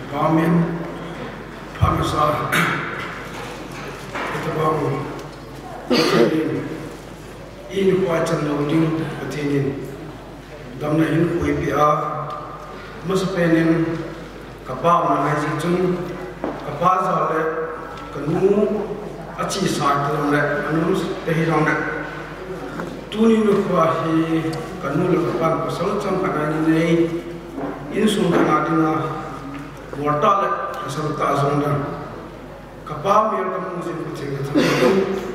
Amen. Phamasa. Kita bangun. Ini kuacan loading Pathen damna hin kuipia masapenin kapah manai jing kapah zale kanu aci sartu le anus tehirang le tuni no kuahi kanu le kapah pasal cam kanani nei insung kanadina warta le pasal ta zonda kapah mir kamu sin kucing kucing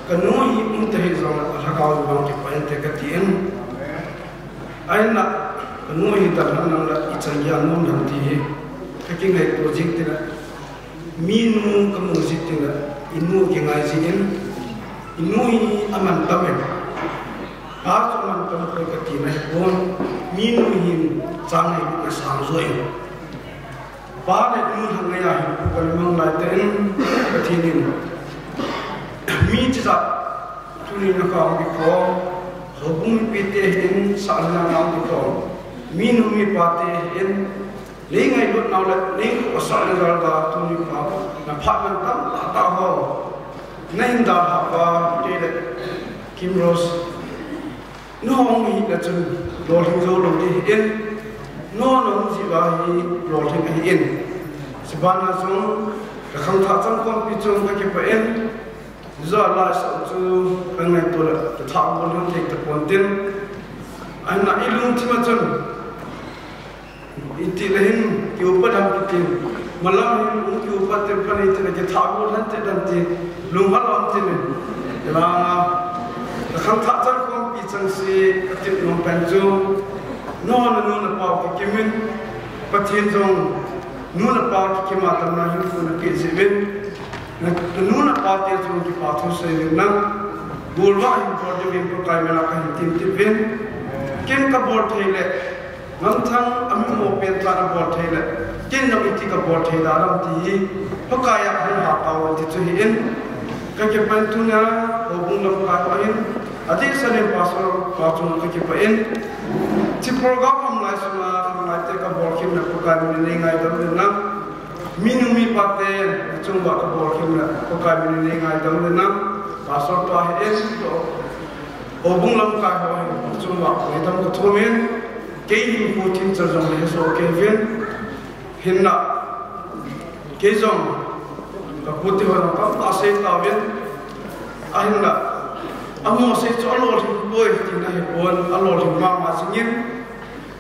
kanu hi untehi zong rakau bang ke pain te katien aina kanu hi tarhan la ichaya nom dang ti taking le project te minu kamu sit te inu ke ngai jin inu hi aman tamen a man tam ko katina bon minu hi chang hi ka sang zoi ba le nu hang ya hi ko mang lai ten Pathen mi chỉ là Tuni Kapah bị khó, hobung pite hin salna nào bị khó, mi nu mi pate hin, lấy ngày lúc nào lại lấy có salna ra Tuni Kapah, na phát man tam ta ho, nên đã học và đây là Kimrose, nó không nghĩ là chừng lo hình dâu lo đi hin, nó không chỉ là hi lo hình hin, sebana chung, cái không thà trong con bị chung cái Pathen giờ lại sau chú anh này tôi là thảo một lần thì tập quán tiền anh lại luôn chỉ mà chân ít lên kêu bắt đầu tiền mà làm cũng kêu bắt tiền phải thì cái thảo một lần thì làm tiền luôn hết làm tiền là không thảo chân con bị chân si tiền luôn bền chú nó là bảo cái mình Pathen trong nó là bảo cái mà tầm nào chúng tôi cái gì bên Nuna pati tu ki pathu se na Golvah in project in ko kai mena ka tim tipin ken ka bor theile Ngamthang ammo pen ta bor theile ken no iti ka bor theila ram ti pakaya han ha taw ti chu hi in ka ke pan tu na obung lam ka ko in adi sane pasor pa chu ka ke pa in ti program hum lai suna lai te ka bor kim na ko kai mena ngai dam na minumi Pathen chungwa ka bor khimla ko ka min ni ngai dang na pasor to ha es to obung lam ka ho chungwa ko dam ko thomen ke hin ko tin char jong le so ke ven hinna ke jong ka puti ho na ka se ta ven a hinna amo se cholo boi tin na he bon alo ma ma singin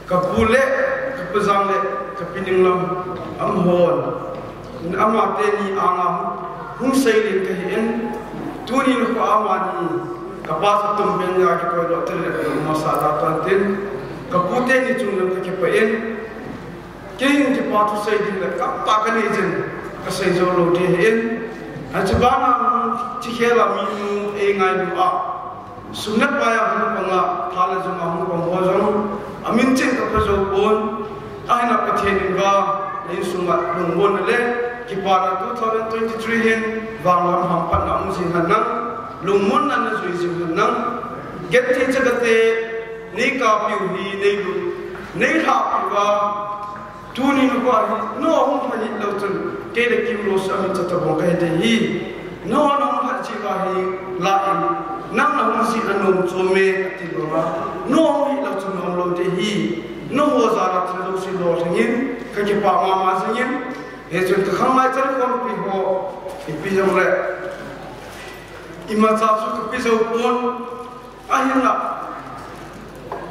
ka pule ka pazang le ka pining lam am hon ama teni anga Khongsai lin ka hin Tuni ko amani kapasa tum ben ya ki ko do tel masala tantin ka pute ni chung ka ke paen ke hin ki patu sai din ka pa ka ni jin ka sai zo lo de hin a chbana chi khela mi e ngai du a sunat pa ya hu pa nga thala zo ma hu ko ho zo amin chen ka pa zo bon aina Pathen ga in sunga lung bon le kipara 2023 hin wanglam ham pan nam sin hanang lungmon nan zui sin hanang get thi chagate nei ka piu hi nei lu nei tha piwa Tuni no no hum phani lo chun ke le Kimrose ami cha tabong ka de hi no ha chi ka hi la in nam na hum si anom chome ti ba no hi lo chun nom lo de hi no ho za ra thil lo si lo thingin ka ki pa ma ma singin he chun ka khang mai chal kom pi ho pi jong le ima cha su ka pi zo pon a hin la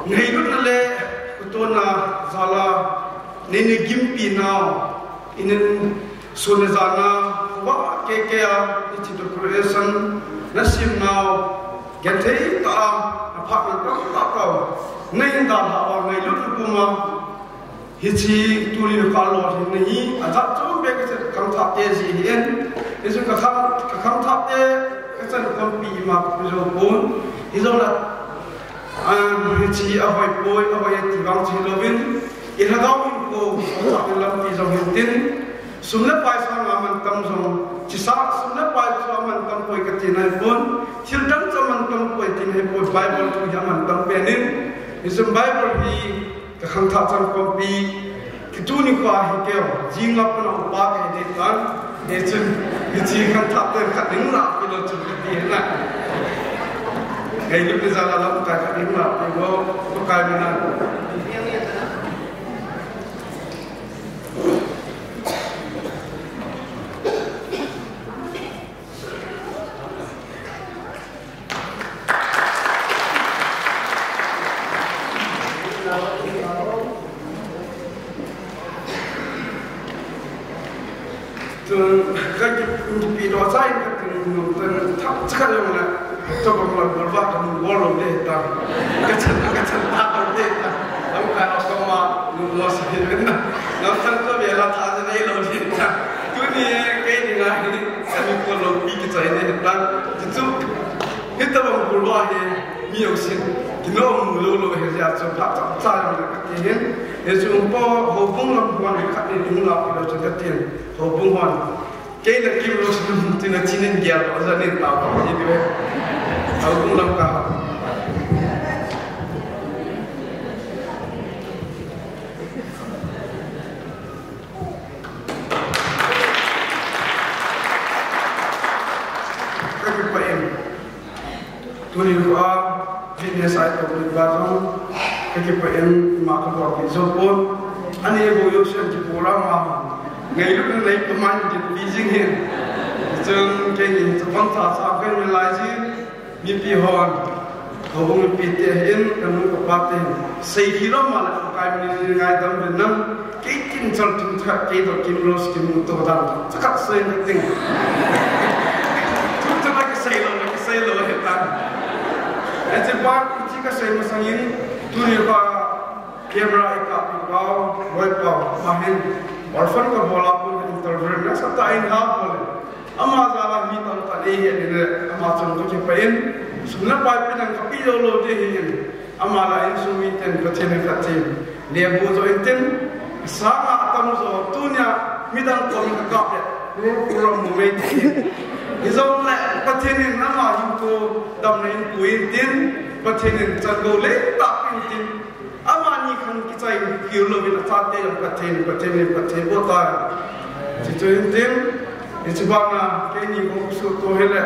nei lu na le to na zala nei ni gim pi na inen so ne zana wa ke ya ti to creation na sim now get thei ta apartment ta ta nei da ha wa nei lu ku ma hichi Tuni ka lo thi nei a cha chu be ka kam tha te ji hen isu ka kham tha te ka chan kom pi ma ku zo bon izo la hichi a hoi poi a hoi ti wang chi lo bin i ha ga min ko ta te lam ti zo hin tin sumna pai sa ma man tam zo chi sa sumna pai sa man tam poi ka ti nai bon thil dang cha man tam poi ti nei poi bible tu ya man tam pe nin isum bible hi ka kham tha chan kom pi Tuni Kapah Hikeo, Jingap na upa ke detan, ecun jikan tapter kating na pilo cuti na. Kayu bisa lalu kating na pilo pakai mana. Video saya kan sekarang mana coba kalau Golvah kan bolong deh tak kecil tak deh tak kamu kan orang mah luas ini Ngamthang tu biar lah tak ada yang lain tak tu ni kayak ni lah ini kami kalau pergi ke sana tak itu kita bang Golvah ni miusin kita mulu herja coba tak saya nak Yesus umpa hubung lakukan kat ni dulu lah kita cakapin hubungan. Kaya nak Kimrose tu nak cinin dia, pasal ni tahu jadi tu. Hubung lakukan. Kaki paim. Tuni Kapah fitness saya tu berbagai. Kaki paim makan kopi sopun. Ani ibu Yusuf di pulang mah. Ngày lúc này tụi mình chỉ đi riêng hiện, trong cái gì tụi con thả sao cái mình lại chứ, mình bị hòn, họ cũng bị tiền hiện, cái mình có bắt tiền, xây khi đó mà lại cái mình ngày tầm Việt Nam, cái kinh doanh chúng ta cái đó Kimrose cái mình tổ đàn, chắc chắn xây được tiền, chúng ta cái xây rồi hiện tại, anh chỉ bắt chỉ cái xây mà sang yên, Tuni Kapah camera ikat vào, buat vào, mahin. Orphan ka bola pun interview na sa tain ha pole ama zala mi tan ta le he ne ama chon ko ke pain sumna pai pinang ka pi lo de he ama la in sumi ten Pathen ka tin le bo zo enten sa atam zo tunya midang ko mi ka pe ne pura mu me izo la Pathen na ma yu ko dam na in kuin tin Pathen chan go le ta pin tin Amani kan kita ini kilo bina sate yang Pathen bota. Jadi tim, itu bangga kini khusus tu hele,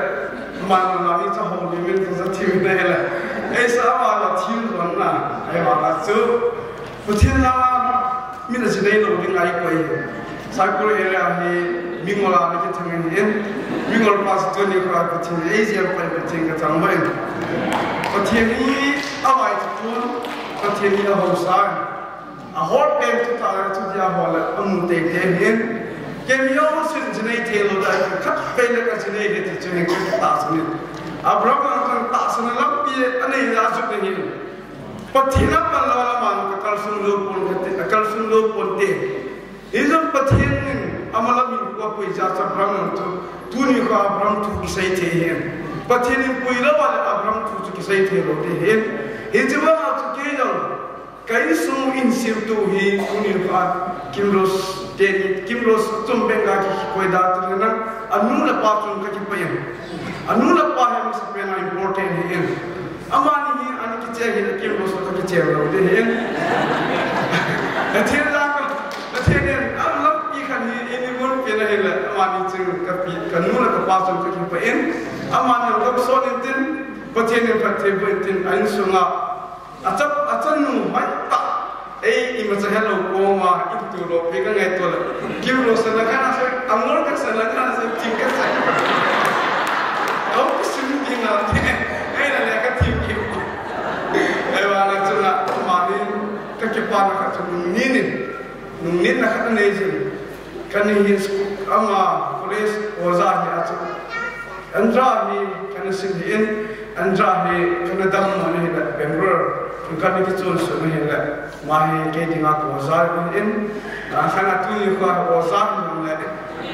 mana lagi cahaya ni kita tim ni hele. Sama ada tim mana, ayah tu, Pathen lama mina sedai lo dengan ayah koi. Satkul hele ahi Mingola kihepa Pathen, Mingola pas Tuni Kapah Pathen, Asia Pathen Jalin. Pathen ni awal tu. Pathen Jalin Khongsai, ahor pen tu talar tu dia bola amute kehin, kemiau sin jenai telo dah kat pele kat jenai itu jenai kita tak sini. Abraham orang tak sini lampi ane rasuk ni. Pathen apa lalaman kekal sunglo pun teh. Izam Pathen ni amalam ini kuat pun jasa Abraham tu Tuni Kapah Abraham tu kisah tehin. Pathen ni pun lawan Abraham tu kisah telo tehin. Itu bahawa tu kaya kaya semua insir tu hi Tuni Kapah Kimrose tumpeng kaki koi dah tu kan anu lepas tu kaki payah anu lepas yang sampai na important hi amani hi anu kicau hi Kimrose kaki kicau lah deh hi Pathen ni alam ikan hi ini pun pernah hi lah amani cing kapi anu lepas tu kaki payah amani orang bersama intin Pathen anu sungai acap nu mai tak imasa hello koma itu lo pegang itu lah Kimrose nak nasi angor kan sana kan nasi tingkat saya aku sini tinggal nak lihat tim mana cina mani kekipan nak nungnin nak kan nejin kan ini ama polis Bazaar ni acap Andra ni kan sini Andra ni kan dalam mana ni Bangalore kan itu contoh ni lah mahi kedi ngak Bazaar ni sangat Tuni Kapah Bazaar ni lah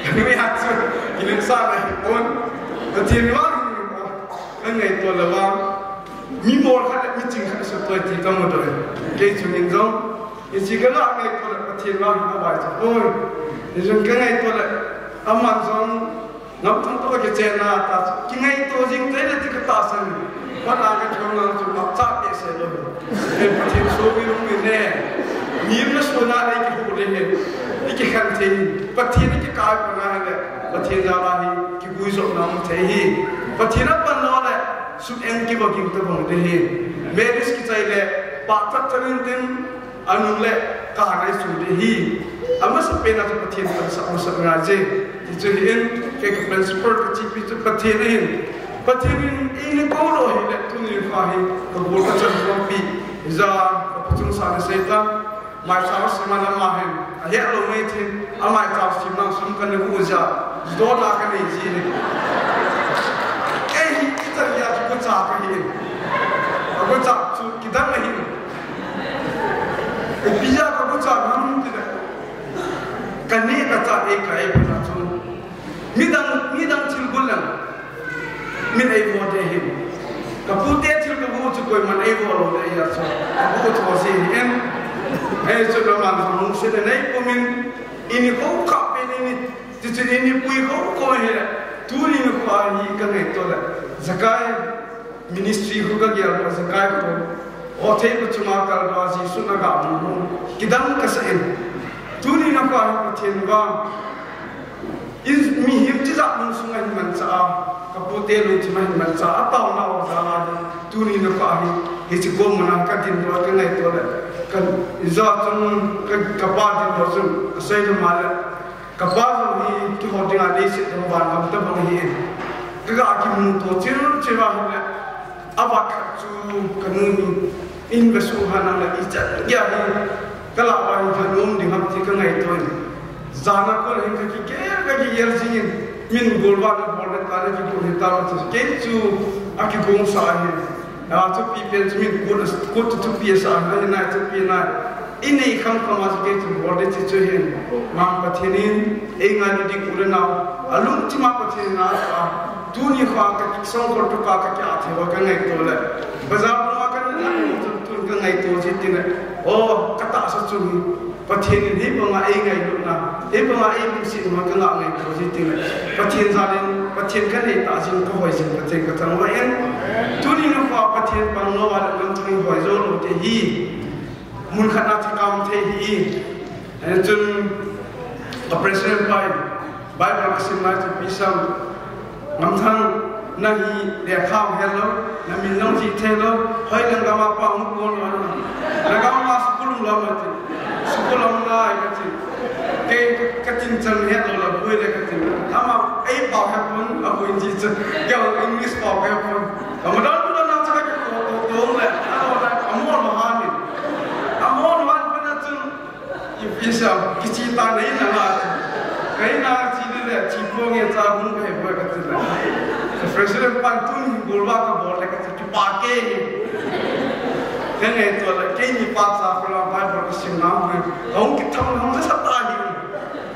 kami hati ini sana pun Pathen kan itu lewat mimor kan meeting kan seperti kamu tu kedi cuma jom isi kalau itu Pathen apa baca isi kan itu aman jom Ngamthang tu kecena tak kini itu jing tera tiga tasan mana akan cuma cakap esok Pathen sobi rumit ni Mim na sona ai ki hu le he ki khan the Pathen ki ka pana he Pathen Jalin ki bui so nam the hi Pathen pan no le su en ki baking to bang de he meris ki chai le pa tat charin tin anu le ka nai su de hi ama sa pena to Pathen kan sa sa nga je ti chu hin ke principal chi pi to Pathen hin Pathen in ko ro hi le Tuni fa hi ko bol ka chan ko pi za ko chung sa ne sai ta mai sa sa ma na ma hin a he lo mai thin a mai ta sim na sum kan ne ku ja do la ka ne ji ne ei ki ta ya ko cha ka hi ko cha chu ki dan ma hi e bija ko cha nam ti da kan ne ka cha e ka e pa chu midang chil gulan min ai mo de hi ka pu te chil ka bu chu koi man ai mo lo de ya so ko chu se en ai chu lo man mu se de nei ko min ini ko ka pe ni ti chu ni pui ko he Tuni no pa hi ka ne to la zakai ministry hu ka gyal pa zakai ko o the ko chuma ka ba ji su na ga mu kidam ka sa en Tuni no pa hi Pathen ba is mi him chi za mun su ngai man cha ka pu te lu chi man man cha ta na o za ma Tuni no pa hi chi ko mana ka tin do ka ngai to la kan za chun ka pa din do su sai do ma la Kapah ni tu holding ada isi tempat kamu tu bagi Kegak aki mutu cira hanya Abak tu kamu investuhan anda ijat Ya ni kalau orang kanum di hamti kengai tu Zana ko lain kaki yerzingin min Golvah boleh tarik di boleh tarik tu Kencu aki Khongsai Ya tu pipen min kot tu biasa hanya naik tu pienai ini kham khamas ke tu borde chi chu hin mam Pathenin engan di kurena alum chima Pathen na Tuni kha ka song ko to ka kya the wa ka ngai to le Bazaar ma ka na tu ka ngai to ji tin o kata sa chu Pathenin hi ba ma ai ngai lu na hi ba ma ai min sin ma ka nga ngai to ji tin Pathen Jalin Pathen ka nei ta jin ko hoi jin Pathen ka tang wa en Tuni no kha Pathen pang no wa lam tu hoi zo lo te hi mun khana thi kam the hi and jun the president by Maxim na to pisam Ngamthang na hi le kham hello na Minlen ji thelo hoi lang ga ma pa hu ko no na ga ma Satkul lo ma ti Satkul lo na ai ka ti ke ka tin chan he lo la bui le ka ti ama ai pa ha pun a bui ji ch ya English pa ha pun ama da na cha ka ko le amo ma ha ni Bisa kici tanah ini nak, kaya nak ciri le, cipong yang cabung kaya apa kata le. Presiden pantun Golvah ka boleh kata dipakai. Kena itu le, kaya ni paksa kalau Bible kesimam, orang kita orang satu lagi.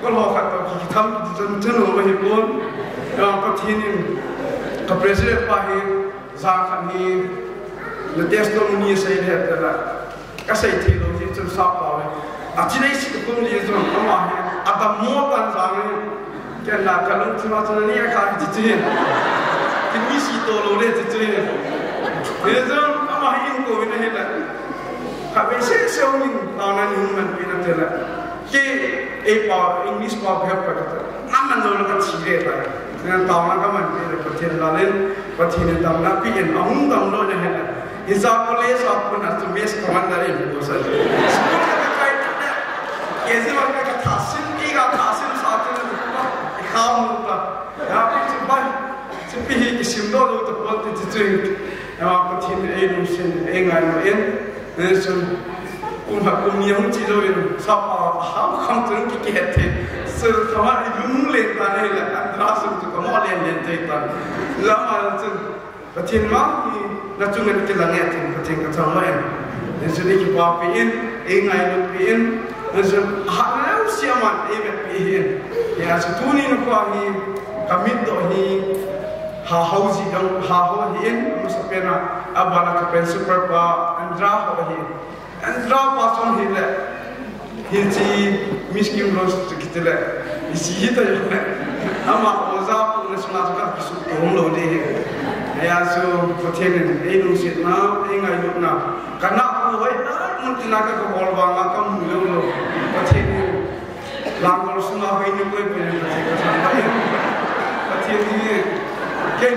Kalau kata kita kita orang hibur, yang Pathen ke presiden pahit, zakat ni, lepas tu ni saya lihat le, kasih tiada jadi siapa. Acina isi tu pun dia tu ramah. Ada muatan zaman kena kalau cuma cuma ni akan dijin. Ini si tu lore dijin. Dia tu ramah ini kau ini lah. Kami sesuatu ni tahunan human bina terla. Ke apa English apa apa kata. Aman dulu kan ciri lah. Dengan tahunan kaman bina Pathen Jalin, Pathen tahunan pian. Ahun tahunan ni lah. Insya Allah pun ada mes kaman dari ibu saja. Jadi orang kata hasil tiga hasil satu itu kamu tak, ya cepat cepat kisim dulu tu buat itu tu, ya Pathen Jalin engai main, nesum umhak cido itu, siapa ham tu kihepa, serta Minlen tadi lah, antarasum tu kamu len taitan, lama tu Pathen mah nak cungan Gl.Ngamthang Pathen kata main, nesum ni kipapiin, engai lupiin. Macam hal siaman pihin, ya Tuni no kuahi kami dohi hausi dong hahohin musapena abala kapen super pa andra hohin andra pasong hile hinci Kimrose kita le isi kita je ama oza pun semua suka kisut tolong deh ya so Pathen Jalin sit na engai na karena loi mun tina ka Golvah nga kam lo Pathen langol sunga hoini koi pe Pathen ka sampai Pathen ni ke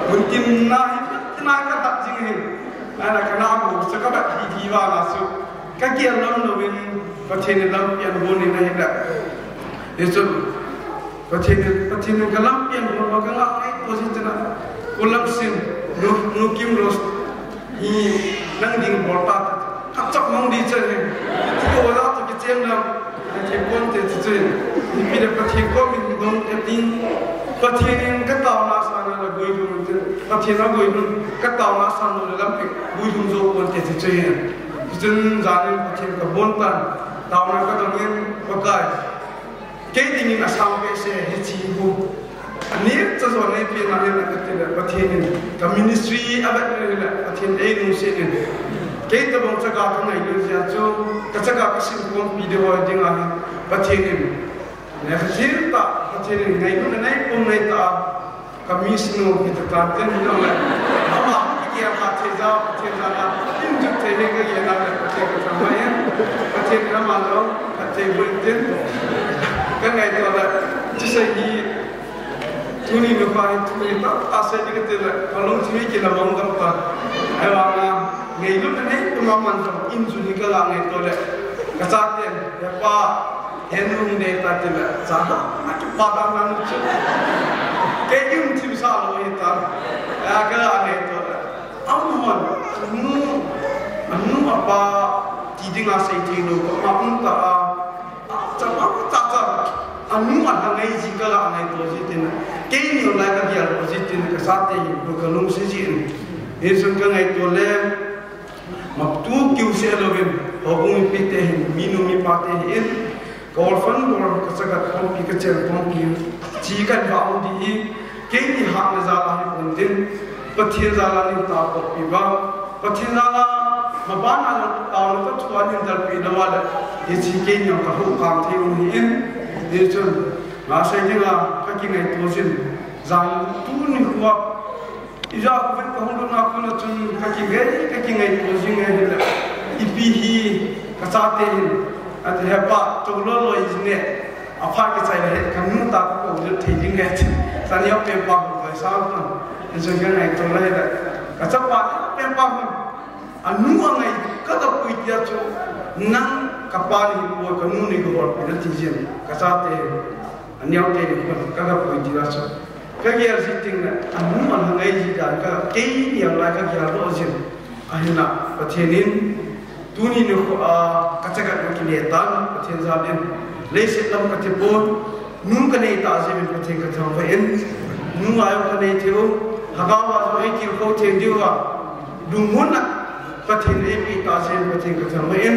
mungkin na tina ka tak jing hin ana kana ko sakabat hi wa la su ka kian lam lo win Pathen lam pian bon ni na hida yesu Pathen ka lam pian bon ka la ai position na ulam sin nu Kimrose hi nang ding bol ta chak mong di chen ti ko la to ki chen lam ti kon te ti chen ni pi de Pathen ko min dong te tin Pathen ka ta na sa na la goi du Pathen na goi du ka ta na sa no lam pi goi du zo kon te ti chen chen Jalin Pathen ka bon tan ta na ka dong yen ba kai ke ding na sa pe se hi chi bu ani cha zo ne pi na ne ka te Pathen ka ministry abat ne la Pathen ei nu se ne ke ta bang cha ga ka ngai lu ja chu ka cha ga ka sim kon pi de ho ding a Pathen ne ka jil ta Pathen ngai ko nai pom nai ta ka mi sino ki ta ta ten no la ama ki ya ka che ja Pathen la in ju te ne ga ya na Pathen ka ta ma ya Pathen ra ma lo Pathen bul ten ka ngai to la chi sai ni Tuni Kapah Tuni asal di kita kalau cumi kita mangkap pa, ayam ngai lu ni pemaman tu injuni kalau ngai tu le, kesakian, apa henung deh tadi le, sana macam padang lalu tu, kayaknya mesti salah itu, kalau ngai tu le, aman, anu apa tidak ngasih tiru, maupun tak, macam tak anu ada ngai jika ngai tu jadi. Kini orang lagi yang positif kesat ini berkalung sejin. Esok ngai tole, maktu kiusi login, hubungi piteh, minumi pateh, Golvah Nia kesagat kompi kecil kompi, jika bau di, kini hak nazalah penting, Pathen Jalin tak piba, Pathen Jalin mabana tahun itu tuan yang terpilih jika yang kahukam tiungin, esok masa ini lah kaki ngai tosin, Jalin Tuni Kapah, ija aku pun kahulun aku nak cun kaki ngai tosin ngai lah, ipihi kesatein, ada hepa tolong izne, apa kita ini kamu tak kau udah tinggi ngai, tadi apa yang bahu bersama, jadi ngai tolong ada, kecapat apa yang bahu, anu ngai kata pujian tu, nang kapal ni buat kamu ni buat pada tijen, kesatein. Aniau teh pun kalau puji rasa, kerja siting na, anu mana ngai jika kalau kei yang lain kerja rosin, akhirnya Pathen Tuni kacakat makinetan Pathen Jalin, leset lam katipun, nu kanai tasih Pathen kathampain, nu ayu kanai tiu, hagawa tu ekil kau tendiwa, dumun Pathen epi tasih Pathen kathampain,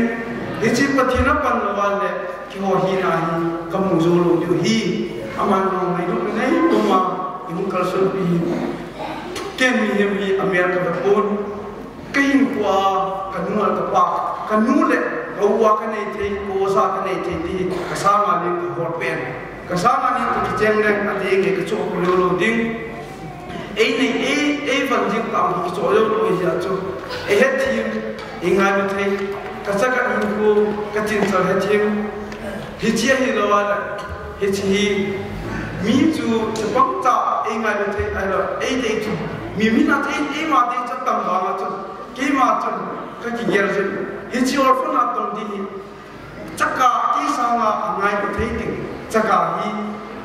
isi Pathen apa nawal le. Kau hina kamu zolo juhi aman orang itu ni rumah ibu kalsul pi kemi Amerika berpun kain kuah kanul tepak kanul le awak kena itu kuasa kena itu di kesama ni korban kesama ni kecil dan ada yang kecok lolo ding ini banjir tam kecok lolo jatuh tim ingat betul kesakan ibu kecil terhadap Hijau hilawala, hijau miju sebangsa ingat itu ada itu mimina itu mati cetam banget tu, kimat tu kekigeran hijau orphan atau di cakap kisah ngai itu cakap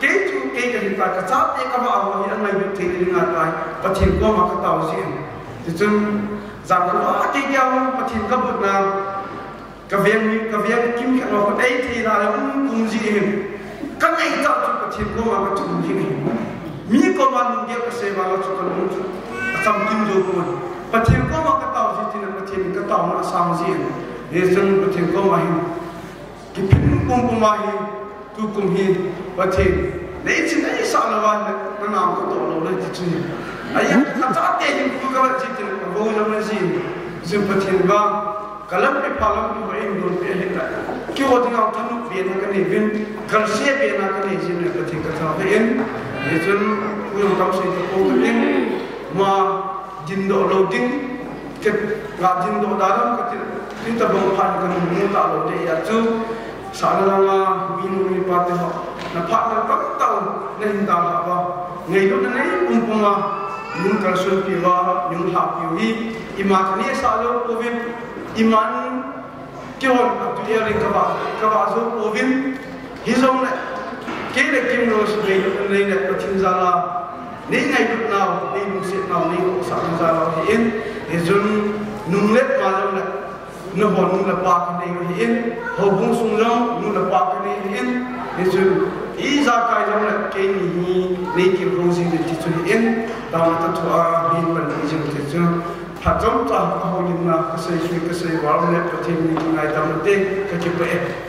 keju keju kita kecat kapah awal yang ngai itu ingat lagi Pathen ko mak tahu sih, itu zaman apa yang Pathen kabut na kavian kim kalau kau itu dah kumji ini, kan itu tu Pathen ko mak kumji ini, mi ko man dia kesema tu kan muncul, asam kim jopun, Pathen ko mak tahu sih tu Pathen ko tahu nak asam sih, esok Pathen ko mahin, kipin kum mahin, tu kumhin Pathen, lepas ni sahaja nama ko tahu lah itu, ayat kata dia yang tu kalau itu kau jangan sih, Pathen ba. Kalau pepalang tu bayi mula perhita, kau tinggal tanuk biar nak nevin, kalau saya biar nak nevin nak Pathen kathampain, itu pun kau saya tu pun ma jindo loading, cái ngã dính đồ đá lắm cái tin tập bông phan cái mũ tạo đồ để ya chú sáng là Mingola Pathen họ là phát là các tàu nên tàu họ vào ngày lúc này cũng mà những cái số phiếu những hạt phiếu hi iman này sao lo covid iman kêu là tụi em các bạn số covid hi giống này cái này Kimrose ngày lúc này là Pathen Jalin nên ngày lúc nào nên lúc sẽ nào nên cũng sáng Jalin hiện thì dùng nung lết mà giống này nó bỏ nung là ba cái này hiện hậu bung sung rong nung là ba cái này hiện thì dùng ý ra cái giống là cái này nên Kimrose thì chỉ hiện tao là tất cả hiện bản ý dùng thì dùng hạt giống ta Houlimna cái xây vào này Pathen này tao mới cái kihepa